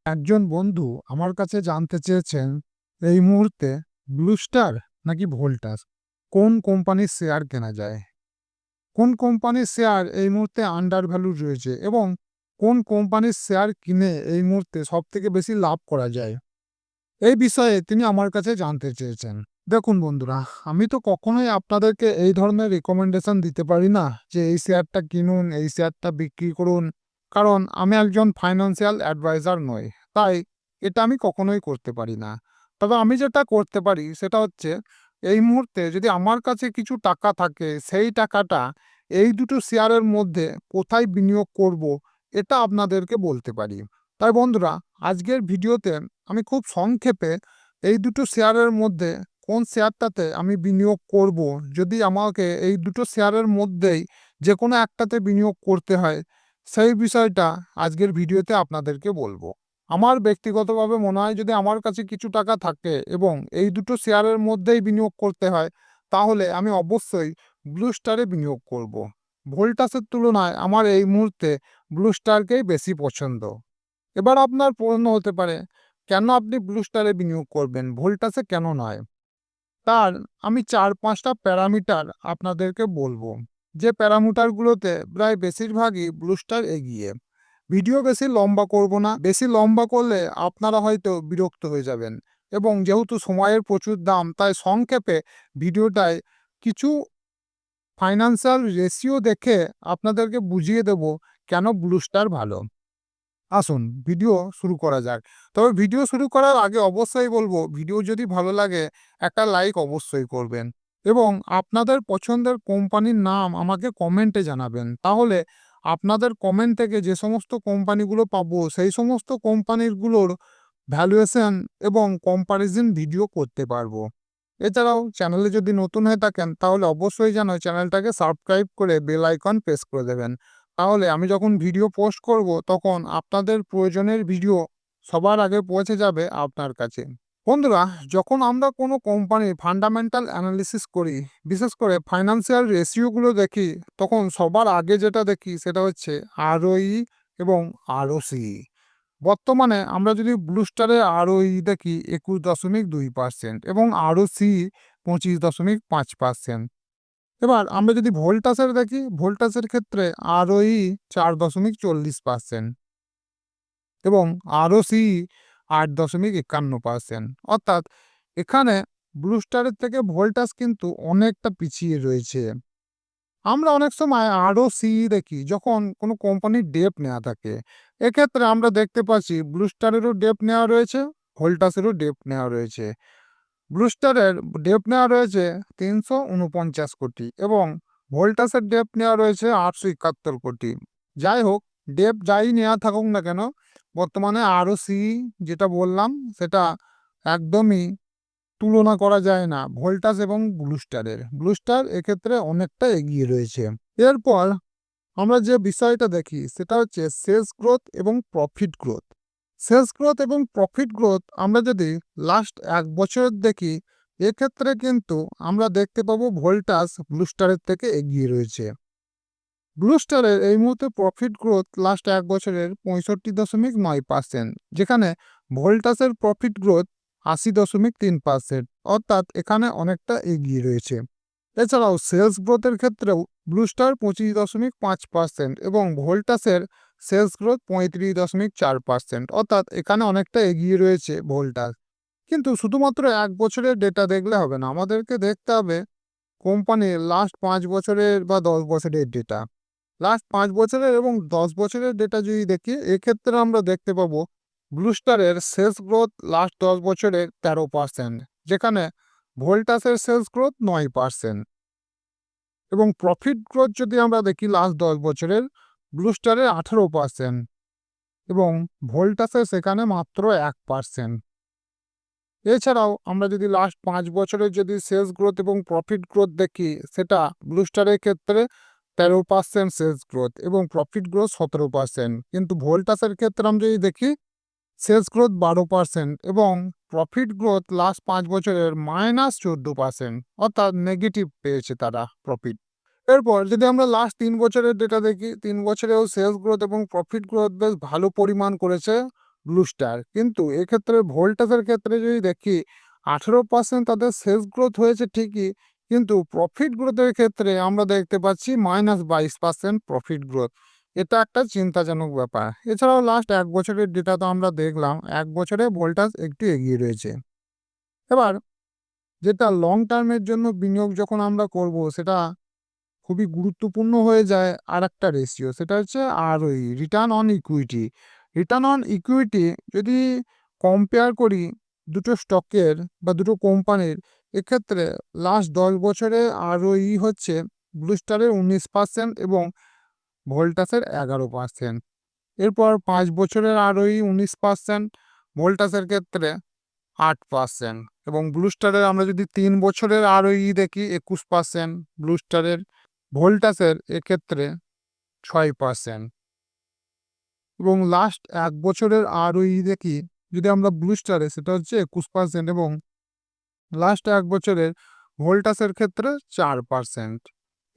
একজন বন্ধু আমার কাছে জানতে চেয়েছেন এই মুহূর্তে ব্লু স্টার নাকি ভোল্টাস কোন কোম্পানির শেয়ার কেনা যায়, কোন কোম্পানির শেয়ার এই মুহূর্তে আন্ডার ভ্যালু রয়েছে এবং কোন কোম্পানির শেয়ার কিনে এই মুহূর্তে সব থেকে বেশি লাভ করা যায়। এই বিষয়ে তিনি আমার কাছে জানতে চেয়েছেন। দেখুন বন্ধুরা, আমি তো কখনোই আপনাদেরকে এই ধরনের রিকমেন্ডেশন দিতে পারি না যে এই শেয়ারটা কিনুন, এই শেয়ারটা বিক্রি করুন, কারণ আমি একজন ফাইন্যান্সিয়াল অ্যাডভাইজার নই। তাই এটা আমি কখনোই করতে পারি না। তবে আমি যেটা করতে পারি সেটা হচ্ছে, এই মুহূর্তে যদি আমার কাছে কিছু টাকা থাকে, সেই টাকাটা এই দুটো শেয়ারের মধ্যে কোথায় বিনিয়োগ করব, এটা আপনাদেরকে বলতে পারি। তাই বন্ধুরা, আজকের ভিডিওতে আমি খুব সংক্ষেপে এই দুটো শেয়ারের মধ্যে কোন শেয়ারটাতে আমি বিনিয়োগ করব, যদি আমাকে এই দুটো শেয়ারের মধ্যেই যে কোনো একটাতে বিনিয়োগ করতে হয়, সেই বিষয়টা আজকের ভিডিওতে আপনাদেরকে বলবো। আমার ব্যক্তিগতভাবে মনে হয়, যদি আমার কাছে কিছু টাকা থাকে এবং এই দুটো শেয়ারের মধ্যেই বিনিয়োগ করতে হয়, তাহলে আমি অবশ্যই ব্লু স্টারে বিনিয়োগ করব। ভোল্টাসের তুলনায় আমার এই মুহূর্তে ব্লু স্টারকেই বেশি পছন্দ। এবার আপনার প্রশ্ন হতে পারে, কেন আপনি ব্লু স্টারে বিনিয়োগ করবেন, ভোল্টাসে কেন নয়? তার আমি ৪-৫টা প্যারামিটার আপনাদেরকে বলবো, যে প্যারামিটারগুলোতে প্রায় বেশিরভাগই ব্লু স্টার এগিয়ে। ভিডিও বেশি লম্বা করব না, বেশি লম্বা করলে আপনারা হয়তো বিরক্ত হয়ে যাবেন, এবং যেহেতু সময়ের প্রচুর দাম, তাই সংক্ষেপে ভিডিওটায় কিছু ফাইন্যান্সিয়াল রেশিও দেখে আপনাদেরকে বুঝিয়ে দেব কেন ব্লু স্টার ভালো। আসুন ভিডিও শুরু করা যাক। তবে ভিডিও শুরু করার আগে অবশ্যই বলবো, ভিডিও যদি ভালো লাগে একটা লাইক অবশ্যই করবেন, এবং আপনাদের পছন্দের কোম্পানির নাম আমাকে কমেন্টে জানাবেন। তাহলে আপনাদের কমেন্ট থেকে যে সমস্ত কোম্পানিগুলো পাবো, সেই সমস্ত কোম্পানিগুলোর ভ্যালুয়েশন এবং কম্পারিজন ভিডিও করতে পারবো। এছাড়াও চ্যানেলে যদি নতুন হয়ে থাকেন, তাহলে অবশ্যই যেন চ্যানেলটাকে সাবস্ক্রাইব করে বেল আইকন প্রেস করে দেবেন। তাহলে আমি যখন ভিডিও পোস্ট করব, তখন আপনাদের প্রয়োজনের ভিডিও সবার আগে পৌঁছে যাবে আপনার কাছে। বন্ধুরা, যখন আমরা কোনো কোম্পানির ফান্ডামেন্টাল অ্যানালিসিস করি, বিশেষ করে ফাইন্যান্সিয়াল রেশিওগুলো দেখি, তখন সবার আগে যেটা দেখি সেটা হচ্ছে আরওই এবং আরওসি। বর্তমানে আমরা যদি ব্লু স্টারে আরওই দেখি ২১.২% এবং আরওসি ২৫.৫%। এবার আমরা যদি ভোল্টাসের দেখি, ভোল্টাসের ক্ষেত্রে আরওই ৪.৪০% এবং আরওসি ৮.৫১%। অর্থাৎ এখানে ব্লু স্টারের থেকে ভোল্টাস কিন্তু অনেকটা পিছিয়ে রয়েছে। আমরা অনেক সময় আরওসি দেখি যখন কোনো কোম্পানির ডেপ নেওয়া থাকে। এক্ষেত্রে আমরা দেখতে পাচ্ছি ব্লু স্টারেরও ডেপ নেওয়া রয়েছে, ভোল্টাসেরও ডেপ নেওয়া রয়েছে। ব্লু স্টারের ডেপ নেওয়া রয়েছে ৩৪৯ কোটি এবং ভোল্টাসের ডেপ নেওয়া রয়েছে ৮৭১ কোটি। যাই হোক, ডেপ যাই নেওয়া থাকুক না কেন, বর্তমানে আরওসি যেটা বললাম সেটা একদমই তুলনা করা যায় না ভোল্টাস এবং ব্লু স্টারের। ব্লু স্টার এক্ষেত্রে অনেকটা এগিয়ে রয়েছে। এরপর আমরা যে বিষয়টা দেখি সেটা হচ্ছে সেলস গ্রোথ এবং প্রফিট গ্রোথ। সেলস গ্রোথ এবং প্রফিট গ্রোথ আমরা যদি লাস্ট ১ বছরের দেখি, এক্ষেত্রে কিন্তু আমরা দেখতে পাবো ভোল্টাস ব্লু স্টারের থেকে এগিয়ে রয়েছে। ব্লু স্টারের এই মুহূর্তে প্রফিট গ্রোথ লাস্ট ১ বছরের ৬৫.৯%, যেখানে ভোল্টাসের প্রফিট গ্রোথ ৮০.৩%, অর্থাৎ এখানে অনেকটা এগিয়ে রয়েছে। এছাড়াও সেলস গ্রোথের ক্ষেত্রেও ব্লু স্টার ২৫.৫% এবং ভোল্টাসের সেলস গ্রোথ ৩৫.৪%, অর্থাৎ এখানে অনেকটা এগিয়ে রয়েছে ভোল্টাস। কিন্তু শুধুমাত্র ১ বছরের ডেটা দেখলে হবে না, আমাদেরকে দেখতে হবে কোম্পানির লাস্ট ৫ বছরের বা ১০ বছরের ডেটা। লাস্ট ৫ বছরের এবং ১০ বছরের ডেটা যদি দেখি, এক্ষেত্রে আমরা দেখতে পাবো ব্লু স্টারের সেলস গ্রোথ লাস্ট ১০ বছরে ১৩%, যেখানে ভোল্টাসের সেলস গ্রোথ ৯%। এবং প্রফিট গ্রোথ যদি আমরা দেখি লাস্ট ১০ বছরের, ব্লু স্টারের ১৮% এবং ভোল্টাসের সেখানে মাত্র ১%। এছাড়াও আমরা যদি লাস্ট ৫ বছরের যদি সেলস গ্রোথ এবং প্রফিট গ্রোথ দেখি, সেটা ব্লু স্টারের ক্ষেত্রে ১৩% সেলস গ্রোথ এবং প্রফিট গ্রোথ ১৭%। কিন্তু ভোল্টাসের ক্ষেত্রে আমরা যদি দেখি, সেলস গ্রোথ ১২% এবং প্রফিট গ্রোথ লাস্ট ৫ বছরের -১৪%, অর্থাৎ নেগেটিভ পেয়েছে তারা প্রফিট। এরপর যদি আমরা লাস্ট ৩ বছরের ডেটা দেখি, ৩ বছরেও সেলস গ্রোথ এবং প্রফিট গ্রোথ বেশ ভালো পরিমাণ করেছে ব্লু স্টার। কিন্তু এক্ষেত্রে ভোল্টাসের ক্ষেত্রে যদি দেখি 18% তাদের সেলস গ্রোথ হয়েছে ঠিকই, কিন্তু প্রফিট গ্রোথের ক্ষেত্রে আমরা দেখতে পাচ্ছি -22% প্রফিট গ্রোথ। এটা একটা চিন্তাজনক ব্যাপার। এছাড়াও লাস্ট 1 বছরের ডেটা তো আমরা দেখলাম, 1 বছরে ভোল্টাস একটু এগিয়ে রয়েছে। এবার যেটা লং টার্মের জন্য বিনিয়োগ যখন আমরা করব, সেটা খুবই গুরুত্বপূর্ণ হয়ে যায় আরেকটা রেশিও, সেটা হচ্ছে ROE, return on equity. Return on equity যদি কম্পেয়ার করি দুটো স্টকের বা দুটো কোম্পানির, এক্ষেত্রে লাস্ট 10 বছরে ROE হচ্ছে ব্লু স্টারের 19% এবং ভোল্টাসের 11%। এরপর 5 বছরের ROE 19%, ভোল্টাসের ক্ষেত্রে 8%, এবং ব্লু স্টারের আমরা যদি 3 বছরের ROE দেখি 21%, ব্লু স্টারের। ভোল্টাসের এক্ষেত্রে 6%, এবং লাস্ট 1 বছরের ROE দেখি যদি আমরা ব্লু স্টারে, সেটা হচ্ছে 21%, এবং লাস্ট 1 বছরের ভোল্টাসের ক্ষেত্রে 4%।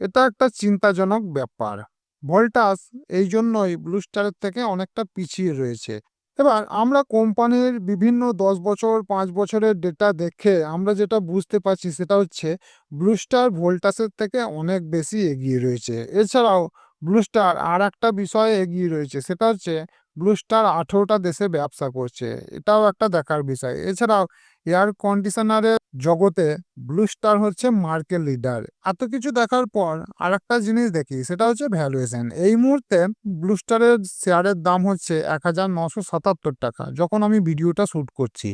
এটা একটা চিন্তাজনক ব্যাপার। ভোল্টাস এই জন্যই ব্লু স্টারের থেকে অনেকটা পিছিয়ে রয়েছে। এবার আমরা কোম্পানির বিভিন্ন 10 বছর 5 বছরের ডেটা দেখে আমরা যেটা বুঝতে পারছি, সেটা হচ্ছে ব্লু স্টার ভোল্টাসের থেকে অনেক বেশি এগিয়ে রয়েছে। এছাড়াও ব্লু স্টার আর একটা বিষয়ে এগিয়ে রয়েছে, সেটা হচ্ছে ব্লু স্টার 18টা দেশে ব্যবসা করছে। এটাও একটা দেখার বিষয়। এছাড়াও এয়ার কন্ডিশনারের জগতে ব্লু স্টার হচ্ছে মার্কেট লিডার। এত কিছু দেখার পর আরেকটা জিনিস দেখি, সেটা হচ্ছে ভ্যালুয়েশন। এই মুহূর্তে ব্লু স্টারের শেয়ারের দাম হচ্ছে 1977 টাকা যখন আমি ভিডিওটা শ্যুট করছি,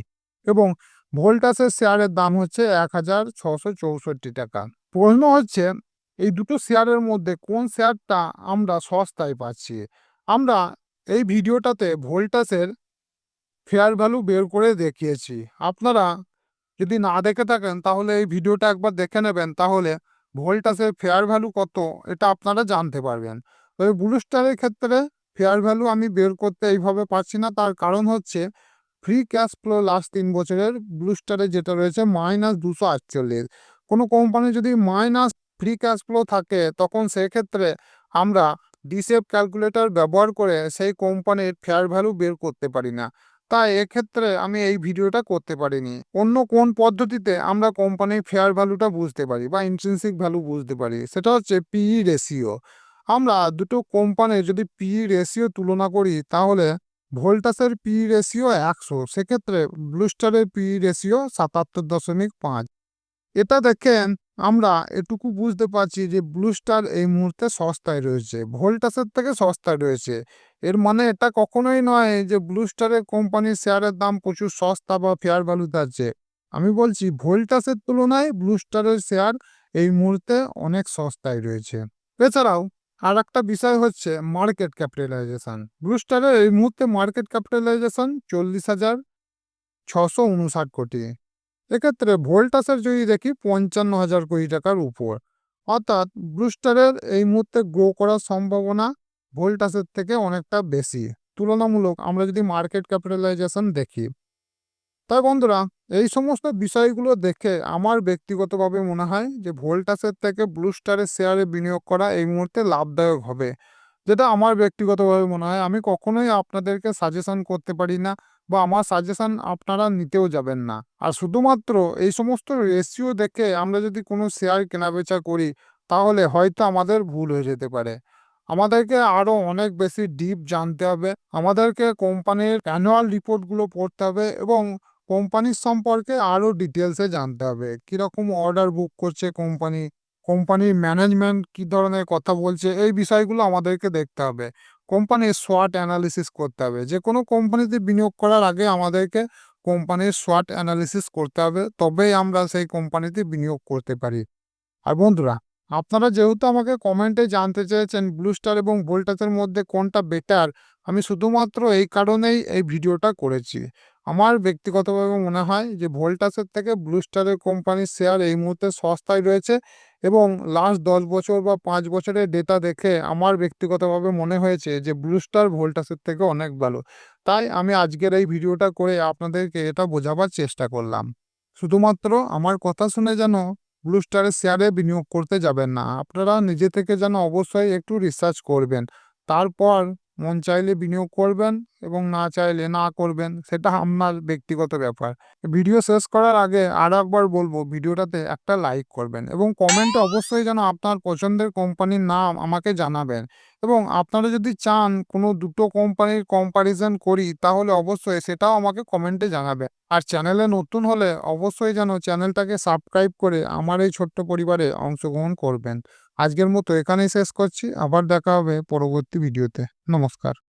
এবং ভোল্টাসের শেয়ারের দাম হচ্ছে 1664 টাকা। প্রশ্ন হচ্ছে এই দুটো শেয়ারের মধ্যে কোন শেয়ারটা আমরা সস্তায় পাচ্ছি। আমরা এই ভিডিওটাতে ভোল্টাসের ফেয়ার ভ্যালু বের করে দেখিয়েছি। আপনারা যদি না দেখে থাকেন তাহলে এই ভিডিওটা একবার দেখে নেবেন, তাহলে ভোল্টাসের ফেয়ার ভ্যালু কত এটা আপনারা জানতে পারবেন। তবে ব্লু স্টারের ক্ষেত্রে ফেয়ার ভ্যালু আমি বের করতে এইভাবে পারছি না, তার কারণ হচ্ছে ফ্রি ক্যাশ ফ্লো লাস্ট 3 বছরের ব্লু স্টারে যেটা রয়েছে -248। কোনো কোম্পানি যদি মাইনাস ফ্রি ক্যাশ ফ্লো থাকে, তখন সেক্ষেত্রে আমরা ডিসেপ ক্যালকুলেটর ব্যবহার করে সেই কোম্পানির ফেয়ার ভ্যালু বের করতে পারি না। তাই এক্ষেত্রে আমি এই ভিডিওটা করতে পারিনি। অন্য কোন পদ্ধতিতে আমরা কোম্পানির ফেয়ার ভ্যালুটা বুঝতে পারি বা ইন্ট্রিনসিক ভ্যালু বুঝতে পারি, সেটা হচ্ছে পিই রেশিও। আমরা দুটো কোম্পানির যদি পিই রেশিও তুলনা করি, তাহলে ভোল্টাসের পিই রেশিও 100, সেক্ষেত্রে ব্লু স্টারের পিই রেশিও 77.5। এটা দেখেন আমরা এটুকু বুঝতে পারছি যে ব্লু স্টার এই মুহূর্তে সস্তায় রয়েছে, ভোল্টাসের থেকে সস্তায় রয়েছে। এর মানে এটা কখনোই নয় যে ব্লু স্টারের কোম্পানির শেয়ারের দাম প্রচুর সস্তা বা ফেয়ার ভ্যালুতে আছে। আমি বলছি ভোল্টাসের তুলনায় ব্লু স্টারের শেয়ার এই মুহূর্তে অনেক সস্তায় রয়েছে। এছাড়াও আর একটা বিষয় হচ্ছে মার্কেট ক্যাপিটালাইজেশন। ব্লু স্টারের এই মুহূর্তে মার্কেট ক্যাপিটালাইজেশন 40,659 কোটি। এক্ষেত্রে ভোল্টাসের যদি দেখি 55,000 কোটি টাকার উপর। অর্থাৎ ব্লু স্টারের এই মুহূর্তে গ্রো করার সম্ভাবনা ভোল্টাসের থেকে অনেকটা বেশি তুলনামূলক, আমরা যদি মার্কেট ক্যাপিটালাইজেশন দেখি। তাই বন্ধুরা, এই সমস্ত বিষয়গুলো দেখে আমার ব্যক্তিগতভাবে মনে হয় যে ভোল্টাসের থেকে ব্লু স্টারের শেয়ারে বিনিয়োগ করা এই মুহূর্তে লাভদায়ক হবে, যেটা আমার ব্যক্তিগতভাবে মনে হয়। আমি কখনোই আপনাদেরকে সাজেশন করতে পারি না, বা আমার সাজেশন আপনারা নিতেও যাবেন না। আর শুধুমাত্র এই সমস্ত রেশিও দেখে আমরা যদি কোনো শেয়ার কেনাবেচা করি, তাহলে হয়তো আমাদের ভুল হয়ে যেতে পারে। আমাদেরকে আরও অনেক বেশি ডিপ জানতে হবে। আমাদেরকে কোম্পানির অ্যানুয়াল রিপোর্টগুলো পড়তে হবে, এবং কোম্পানির সম্পর্কে আরও ডিটেলসে জানতে হবে। কীরকম অর্ডার বুক করছে কোম্পানি, কোম্পানির ম্যানেজমেন্ট কী ধরনের কথা বলছে, এই বিষয়গুলো আমাদেরকে দেখতে হবে। কোম্পানির SWOT অ্যানালিসিস করতে হবে। যে কোনো কোম্পানিতে বিনিয়োগ করার আগে আমাদেরকে কোম্পানির SWOT অ্যানালিসিস করতে হবে, তবেই আমরা সেই কোম্পানিতে বিনিয়োগ করতে পারি। আর বন্ধুরা, আপনারা যেহেতু আমাকে কমেন্টে জানতে চেয়েছেন ব্লু স্টার এবং ভোল্টাসের মধ্যে কোনটা বেটার, আমি শুধুমাত্র এই কারণেই এই ভিডিওটা করেছি। আমার ব্যক্তিগতভাবে মনে হয় যে ভোল্টাসের থেকে ব্লু স্টারের কোম্পানির শেয়ার এই মুহূর্তে সস্তায় রয়েছে, এবং লাস্ট 10 বছর বা 5 বছরের ডেটা দেখে আমার ব্যক্তিগতভাবে মনে হয়েছে যে ব্লু স্টার ভোল্টাসের থেকে অনেক ভালো। তাই আমি আজকের এই ভিডিওটা করে আপনাদেরকে এটা বোঝাবার চেষ্টা করলাম। শুধুমাত্র আমার কথা শুনে যেন ব্লু স্টারের শেয়ারে বিনিয়োগ করতে যাবেন না। আপনারা নিজে থেকে যেন অবশ্যই একটু রিসার্চ করবেন। তারপর মন চাইলে বিনিয়োগ করবেন, এবং না চাইলে না করবেন, সেটা আপনার ব্যক্তিগত ব্যাপার। ভিডিও শেষ করার আগে আরেকবার বলব, ভিডিওটাতে একটা লাইক করবেন এবং কমেন্টে অবশ্যই যেন আপনার পছন্দের কোম্পানির নাম আমাকে জানাবেন। এবং আপনারা যদি চান কোনো দুটো কোম্পানির কম্প্যারিজন করি, তাহলে অবশ্যই সেটাও আমাকে কমেন্টে জানাবেন। আর চ্যানেলে নতুন হলে অবশ্যই যেন চ্যানেলটাকে সাবস্ক্রাইব করে আমার এই ছোট্ট পরিবারে অংশগ্রহণ করবেন। আজকের মতো এখানেই শেষ করছি। আবার দেখা হবে পরবর্তী ভিডিওতে। নমস্কার।